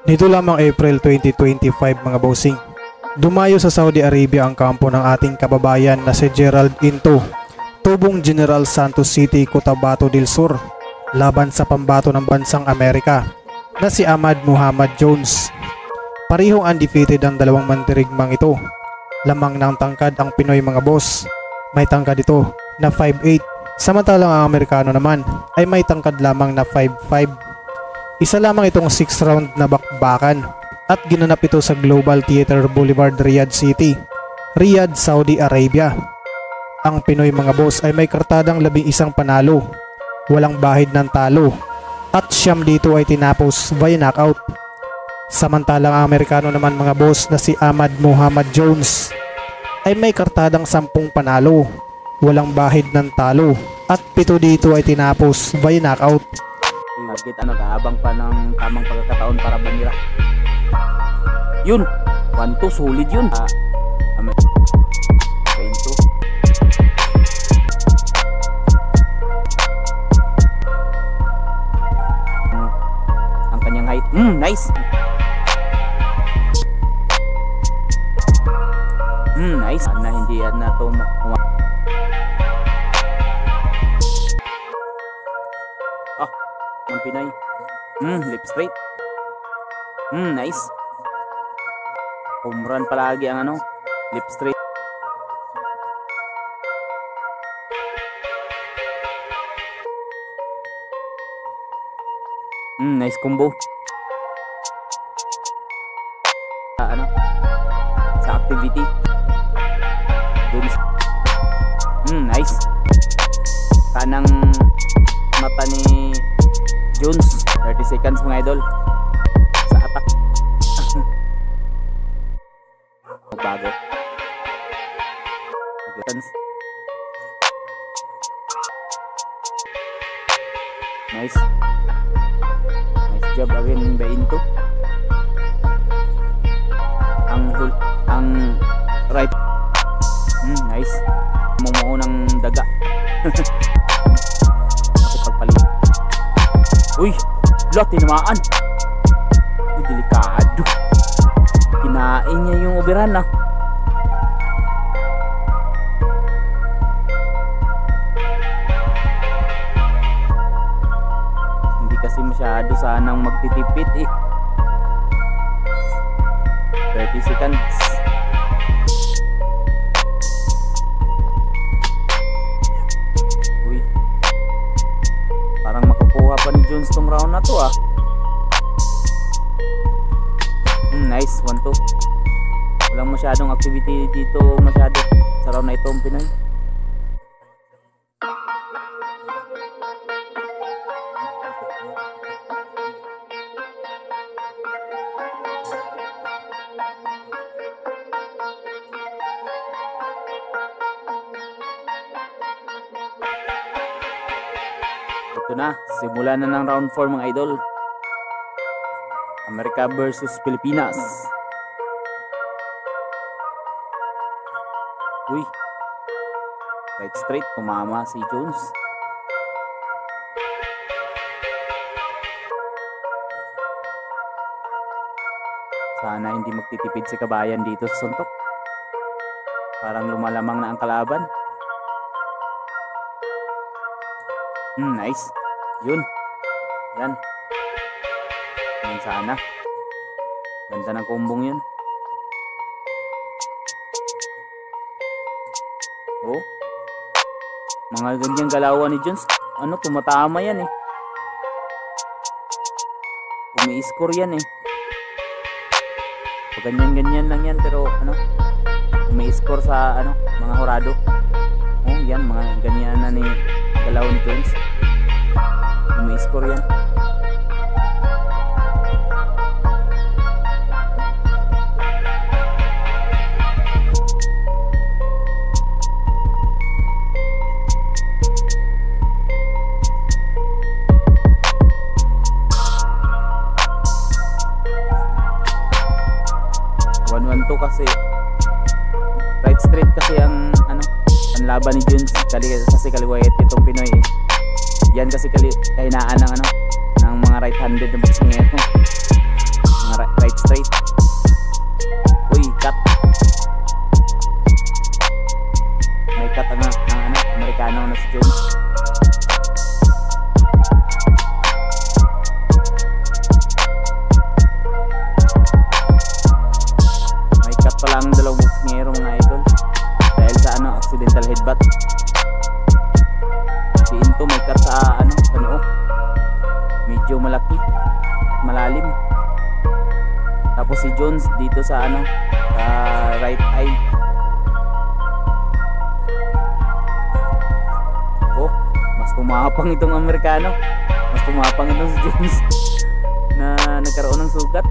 Nito lamang April 2025 mga bossing, dumayo sa Saudi Arabia ang kampo ng ating kababayan na si Gerald Into, tubong General Santos City, Cotabato del Sur, laban sa pambato ng bansang Amerika na si Ahmad Muhammad Jones. Parihong undefeated ang dalawang mandirigmang ito. Lamang ng tangkad ang Pinoy mga boss, may tangkad ito na 5'8", samantalang ang Amerikano naman ay may tangkad lamang na 5'5". Isa lamang itong 6 round na bakbakan at ginanap ito sa Global Theater Boulevard, Riyadh City, Riyadh, Saudi Arabia. Ang Pinoy mga boss ay may kartadang 11 panalo, walang bahid ng talo, at siyam dito ay tinapos via knockout. Samantalang ang Amerikano naman mga boss na si Ahmad Muhammad Jones ay may kartadang 10 panalo, walang bahid ng talo, at 7 dito ay tinapos via knockout. Kita nag-aabang pa ng tamang pagkakataon para bumira. Yun, 1-2, solid yun. 20. Ang kanyang height. Nice. Nice. Na hindi yan na ito ang Pinay. Lip straight. Nice. Home run palagi ang ano, lip straight. Nice combo. Ano? Sa activity. Nice. Kanang mata ni Jones, 30 seconds mga idol sa attack. Bago. Nice. Nice job again by Into. Ang right. Nice. Mumuo ng daga. Uy, lot tinamaan. Delikado. Kinain niya yung uberan na. Hindi kasi masyado sanang magtitipid eh. 30 seconds. Parang makukuha pa ni Jones tong round na to ah. Nice, 1-2. Walang masyadong activity dito masyado sa round na ito ang Pinoy. Ito na, simula na ng round 4 mga idol. Amerika versus Pilipinas. Uy, right straight, tumama si Jones. Sana hindi magtitipid si kabayan dito sa suntok. Parang lumalamang na ang kalaban. Nice. Yun. Yan. Yan sana. Ganda ng kombong yun. Oh. Mga ganyang galawan ni Jones. Ano, tumatama yan eh. Umi-score yan eh. Ganyan-ganyan lang yan pero ano, umi-score sa ano, mga horado. Oh, yan, mga ganyan na ni galaw ni Jones. Umi-score yan. Kasi right straight kasi ang ano, ang laban ni Jones kasi kaliwayat itong Pinoy eh. Yan kasi kahinaan ng ano, ng mga right-handed na boksingero. Mga right straight. Uy, cut. May cut ang ano, Amerikano na si Jones. May cut pala ang dalawang boksingero mga idol. Dahil sa ano, accidental headbutt. Si Into may cut sa ano, sa noo. Medyo malaki, malalim. Tapos si Jones dito sa ano, sa right eye. Oh, mas tumapang itong Amerikano. Mas tumapang itong si Jones na nagkaroon ng sugat.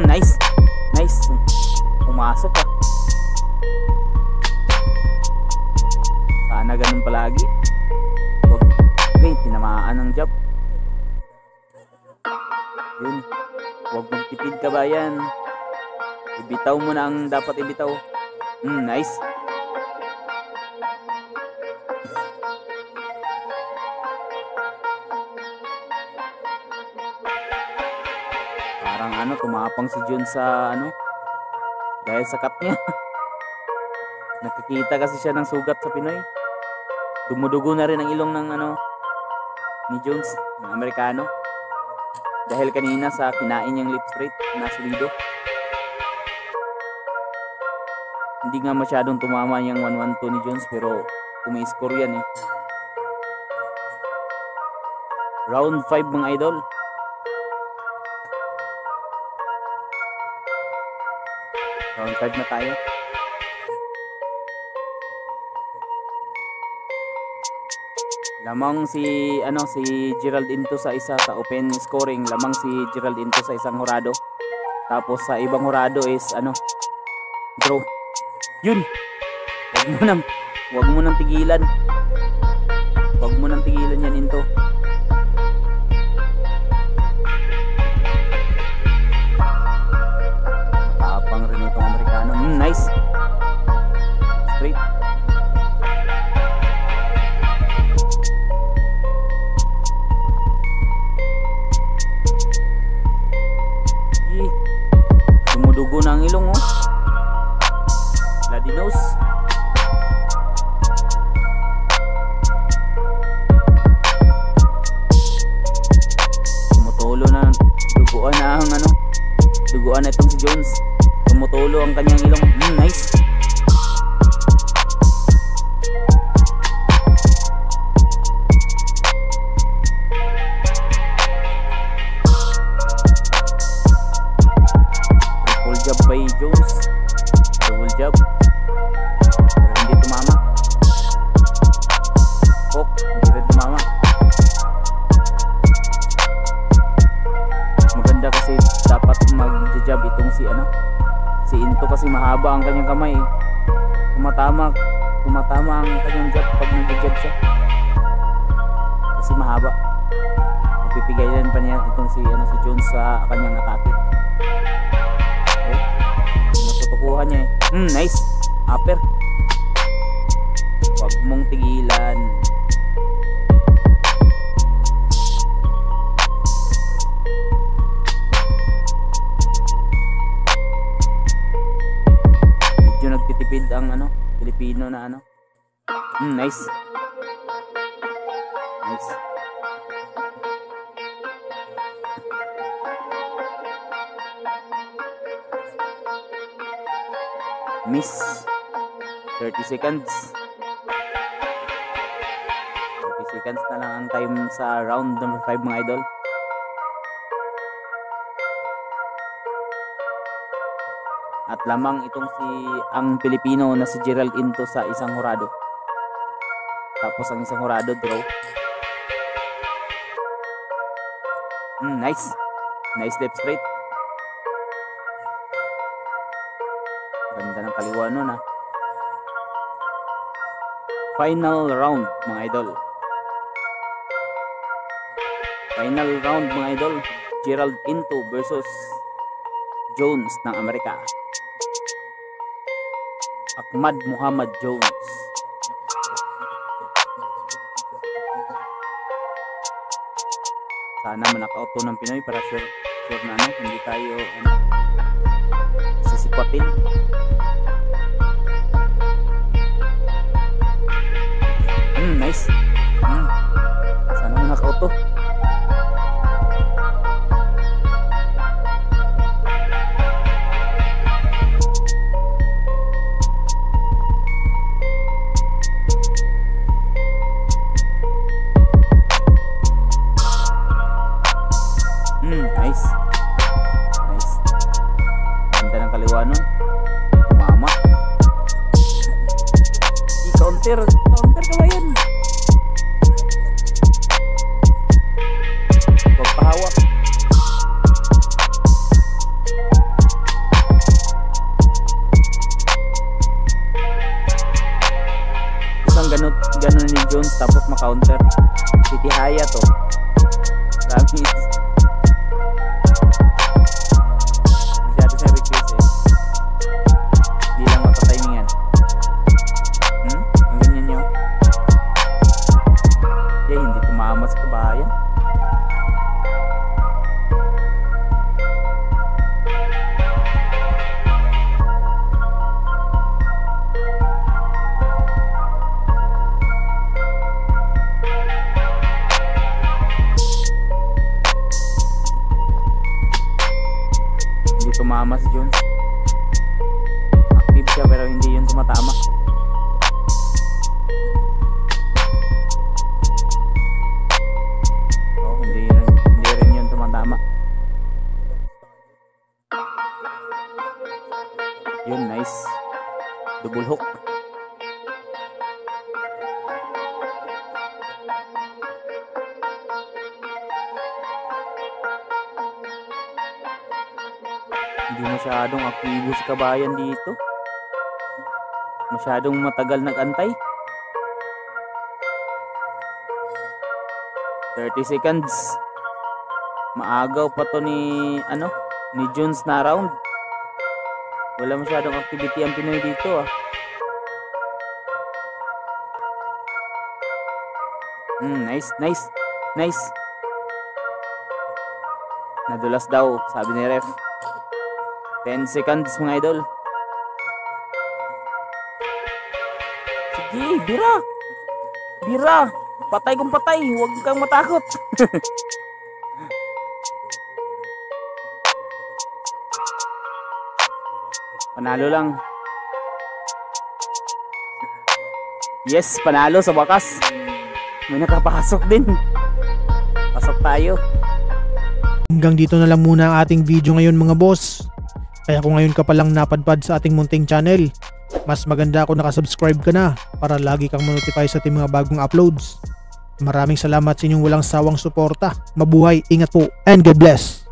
Nice. Nice. Pumasok ah. Sana ganun palagi. Okay, tinamaan ng jab. Yun. Huwag magtipid kabayan. Ibitaw mo na ang dapat ibitaw. Nice. Parang ano, tumapang si Jun sa ano, dahil sa cut niya. Nakikita kasi siya ng sugat sa Pinoy. Dumudugo na rin ang ilong ng ano ni Jones, ng Amerikano. Dahil kanina sa kinain niyang lip straight na solido. Hindi nga masyadong tumama yung 1-1-2 ni Jones, pero umi-score yan eh. Round 5 mga idol. Round 5 na tayo. Lamang si ano, si Gerald Into sa isa sa open scoring. Lamang si Gerald Into sa isang hurado. Tapos sa ibang hurado is ano, draw. Yun. Wag mo nang tigilan. Wag mo nang tigilan yan, Into. Matapang rin itong Amerikano. Nice. Straight. Dumudugo na ang ilong, oh. Bloody nose. Tumutulo na, duguan na ang ano, duguan na itong si Jones. Tumutulo ang kanyang ilong. Nice. Triple jab by Jones. Double jab. Pero hindi tumama. Hook, hindi rin tumama. Maganda kasi dapat mag-jab itong si ano, si Into, kasi mahaba ang kanyang kamay eh. Tumatama ang kanyang jab pag nag-jab siya. Kasi mahaba. Mapipigayan pa niya itong si ano, si Jones sa kanyang atake. Okay. Natutukuhan niya eh. Nice. Upper. Huwag mong tigilan. Medyo nagtitipid ang ano, Pilipino na ano. Nice. Nice. Miss. 30 seconds. 30 seconds na lang ang time sa round number 5 mga idol. At lamang itong ang Pilipino na si Gerald Into sa isang hurado. Tapos ang isang hurado draw. Nice. Nice left straight. Ganda ng kaliwa nun ah. Final round mga idol. Final round mga idol. Gerald Into versus Jones ng Amerika. Ahmad Muhammad Jones. Sana manakaut to ng Pinoy para sure na ano, hindi tayo sisikwatin. Nice. Sana manakaut to. Nice. Ganda ng kaliwa nun. Tumama. Counter ka ba yan? Pagpahawak. Isang ganun ni Jones tapos ma-counter. Titihaya to. Promise. Masyado siya reckless eh. Hindi lang matatimingan. Ang ganyan nyo. Hindi tumama sa kabayan. Tumama si Jones. Active siya pero hindi yun tumatama. Hindi rin yun tumatama. Yun, nice. Double hook. Hindi masyadong aktibo si kabayan dito. Masyadong matagal nag-antay. 30 seconds. Maagaw pa to ni Jones na round. Wala masyadong activity ang Pinoy dito Nice. Nadulas daw, sabi ni ref. 10 seconds mga idol. Sige, bira. Patay kung patay, huwag kang matakot. Panalo lang. Yes, panalo sa wakas. May nakapasok din. Pasok tayo. Hanggang dito na lang muna ang ating video ngayon mga boss. Kaya kung ngayon ka palang napadpad sa ating munting channel, mas maganda kung nakasubscribe ka na para lagi kang ma-notify sa ating mga bagong uploads. Maraming salamat sa inyong walang sawang suporta. Mabuhay, ingat po, and God bless!